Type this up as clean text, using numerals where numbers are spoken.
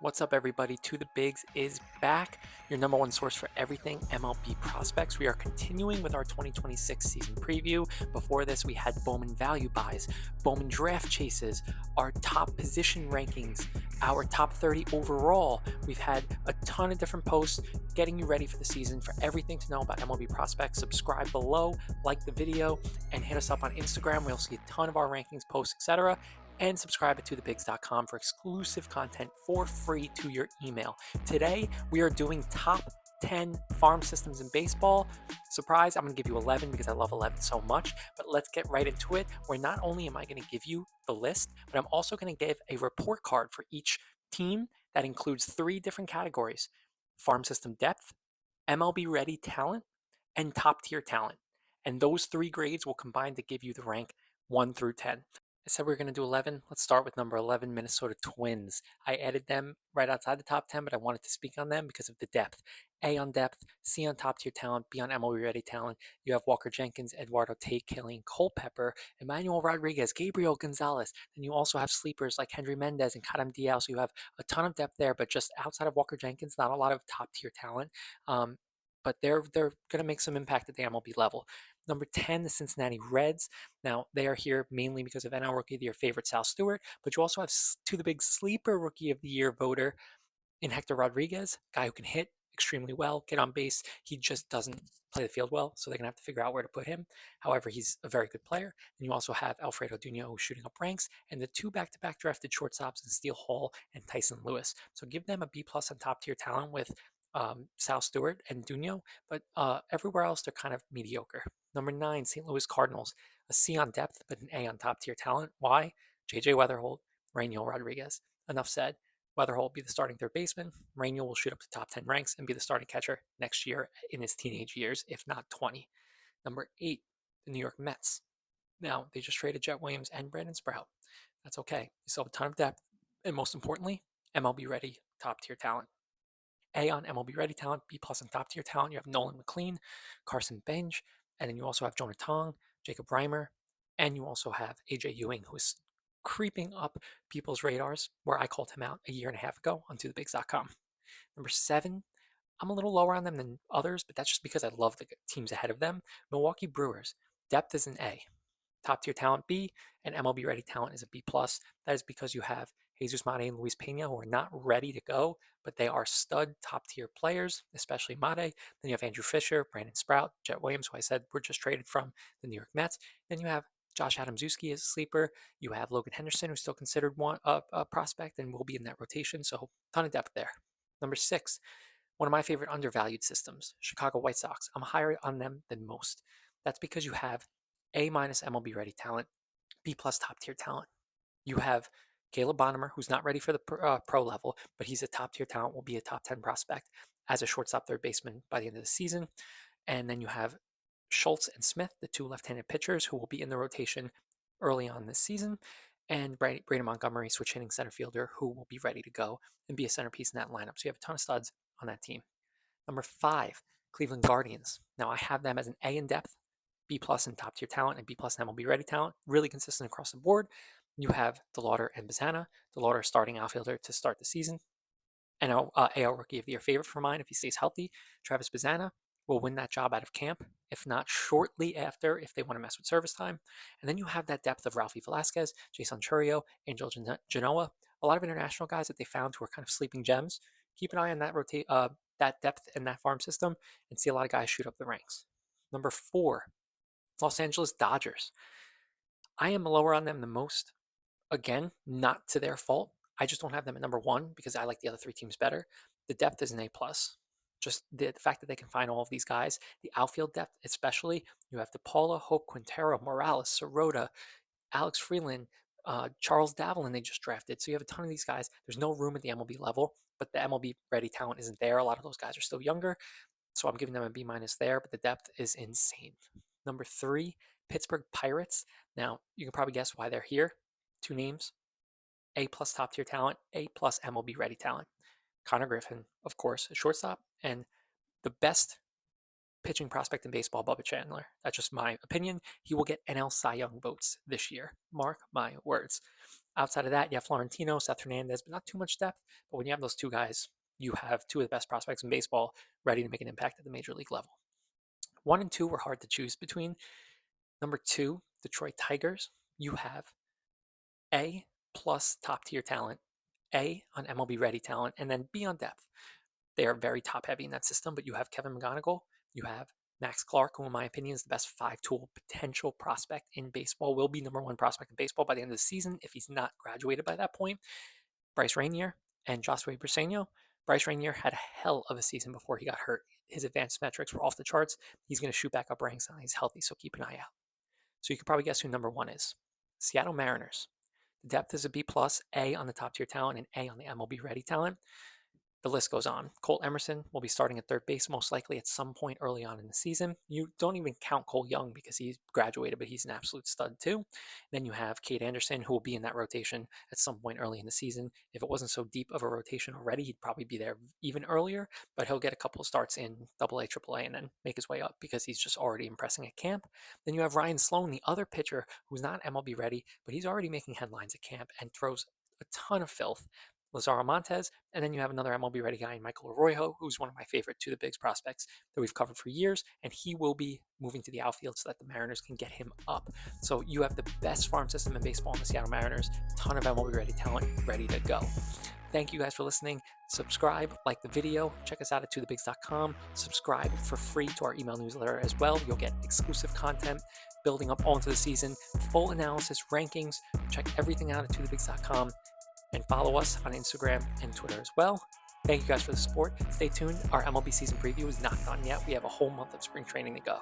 What's up, everybody? To the Bigs is back, your number one source for everything MLB prospects. We are continuing with our 2026 season preview. Before this, we had Bowman value buys, Bowman draft chases, our top position rankings, our top 30 overall. We've had a ton of different posts getting you ready for the season. For everything to know about MLB prospects, subscribe below, like the video, and hit us up on Instagram. We'll see a ton of our rankings, posts, etc. And subscribe at tothebigs.com for exclusive content for free to your email. Today, we are doing top 10 farm systems in baseball. Surprise, I'm going to give you 11 because I love 11 so much. But let's get right into it, where not only am I going to give you the list, but I'm also going to give a report card for each team that includes 3 different categories: farm system depth, MLB-Ready Talent, and top tier talent. And those 3 grades will combine to give you the rank 1 through 10. I said we are going to do 11. Let's start with number 11, Minnesota Twins. I added them right outside the top 10, but I wanted to speak on them because of the depth. A on depth, C on top tier talent, B on MLB Ready Talent. You have Walker Jenkins, Eduardo Tate, Killian Culpepper, Emmanuel Rodriguez, Gabriel Gonzalez. Then you also have sleepers like Henry Mendez and Kadam Diaz. So you have a ton of depth there, but just outside of Walker Jenkins, not a lot of top tier talent. But they're going to make some impact at the MLB level. Number 10, the Cincinnati Reds. Now, they are here mainly because of NL Rookie of the Year favorite Sal Stewart, but you also have to the big sleeper Rookie of the Year voter in Hector Rodriguez, guy who can hit extremely well, get on base. He just doesn't play the field well, so they're going to have to figure out where to put him. However, he's a very good player. And you also have Alfredo Duno, who's shooting up ranks, and the 2 back-to-back drafted shortstops in Steele Hall and Tyson Lewis. So give them a B+ on top-tier talent with Sal Stewart and Duno, but everywhere else they're kind of mediocre. Number 9, St. Louis Cardinals, a C on depth, but an A on top-tier talent. Why? JJ Weatherholt, Rainiel Rodriguez. Enough said. Weatherholt will be the starting third baseman. Rainiel will shoot up to top 10 ranks and be the starting catcher next year in his teenage years, if not 20. Number 8, the New York Mets. Now, they just traded Jet Williams and Brandon Sprout. That's okay. You still have a ton of depth, and most importantly, MLB ready top tier talent. A on MLB Ready Talent, B+ on top tier talent. You have Nolan McLean, Carson Bench, and then you also have Jonah Tong, Jacob Reimer, and you also have AJ Ewing, who is creeping up people's radars, where I called him out a year and a half ago on tothebigs.com. Number 7, I'm a little lower on them than others, but that's just because I love the teams ahead of them. Milwaukee Brewers, depth is an A. Top tier talent B, and MLB Ready Talent is a B+. That is because you have Jesus Mate and Luis Pena, who are not ready to go, but they are stud top tier players, especially Mate. Then you have Andrew Fisher, Brandon Sprout, Jet Williams, who I said were just traded from the New York Mets. Then you have Josh Adamszewski as a sleeper. You have Logan Henderson, who's still considered a prospect and will be in that rotation. So ton of depth there. Number 6, one of my favorite undervalued systems, Chicago White Sox. I'm higher on them than most. That's because you have A- MLB Ready Talent, B+ top tier talent. You have Caleb Bonnemer, who's not ready for the pro level, but he's a top tier talent, will be a top 10 prospect as a shortstop third baseman by the end of the season. And then you have Schultz and Smith, the 2 left-handed pitchers who will be in the rotation early on this season, and Braden Montgomery, switch hitting center fielder, who will be ready to go and be a centerpiece in that lineup. So you have a ton of studs on that team. Number 5, Cleveland Guardians. Now I have them as an A in depth, B+ in top tier talent, and B+ in MLB Ready Talent. Really consistent across the board. You have DeLauder and Bazana. DeLauder starting outfielder to start the season. And AL Rookie of the Year favorite for mine if he stays healthy. Travis Bazana will win that job out of camp, if not shortly after, if they want to mess with service time. And then you have that depth of Ralphie Velasquez, Jason Churio, Angel Genoa, a lot of international guys that they found who are kind of sleeping gems. Keep an eye on that depth in that farm system and see a lot of guys shoot up the ranks. Number 4, Los Angeles Dodgers. I am lower on them than most. Again, not to their fault. I just don't have them at number 1 because I like the other 3 teams better. The depth is an A+. Just the fact that they can find all of these guys, the outfield depth especially. You have DePaula, Hope, Quintero, Morales, Sirota, Alex Freeland, Charles Davelin they just drafted. So you have a ton of these guys. There's no room at the MLB level, but the MLB ready talent isn't there. A lot of those guys are still younger. So I'm giving them a B- there, but the depth is insane. Number 3, Pittsburgh Pirates. Now, you can probably guess why they're here. 2 names, A+ top tier talent, A+ MLB ready talent. Connor Griffin, of course, a shortstop, and the best pitching prospect in baseball, Bubba Chandler. That's just my opinion. He will get NL Cy Young votes this year. Mark my words. Outside of that, you have Florentino, Seth Hernandez, but not too much depth. But when you have those two guys, you have two of the best prospects in baseball ready to make an impact at the major league level. 1 and 2 were hard to choose between. Number 2, Detroit Tigers. You have A plus top tier talent, A on MLB-Ready Talent, and then B on depth. They are very top heavy in that system, but you have Kevin McGonigal, you have Max Clark, who in my opinion is the best 5-tool potential prospect in baseball, will be number 1 prospect in baseball by the end of the season if he's not graduated by that point. Bryce Rainier and Josue Briseño. Bryce Rainier had a hell of a season before he got hurt. His advanced metrics were off the charts. He's going to shoot back up ranks now. He's healthy, so keep an eye out. So you can probably guess who number 1 is. Seattle Mariners. The depth is a B+, A on the top tier talent, and A on the MLB-Ready Talent. The list goes on. Colt Emerson will be starting at third base most likely at some point early on in the season. You don't even count Cole Young because he's graduated, but he's an absolute stud too. Then you have Cade Anderson, who will be in that rotation at some point early in the season. If it wasn't so deep of a rotation already, he'd probably be there even earlier, but he'll get a couple of starts in AA, AAA, and then make his way up because he's just already impressing at camp. Then you have Ryan Sloan, the other pitcher who's not MLB ready, but he's already making headlines at camp and throws a ton of filth. Lazaro Montes, and then you have another MLB ready guy, Michael Arroyo, who's one of my favorite to the bigs prospects that we've covered for years, and he will be moving to the outfield so that the Mariners can get him up. So you have the best farm system in baseball in the Seattle Mariners, a ton of MLB ready talent ready to go. Thank you guys for listening. Subscribe, like the video, check us out at tothebigs.com. Subscribe for free to our email newsletter as well. You'll get exclusive content building up onto the season, full analysis, rankings. Check everything out at tothebigs.com. And follow us on Instagram and Twitter as well. Thank you guys for the support. Stay tuned. Our MLB season preview is not done yet. We have a whole month of spring training to go.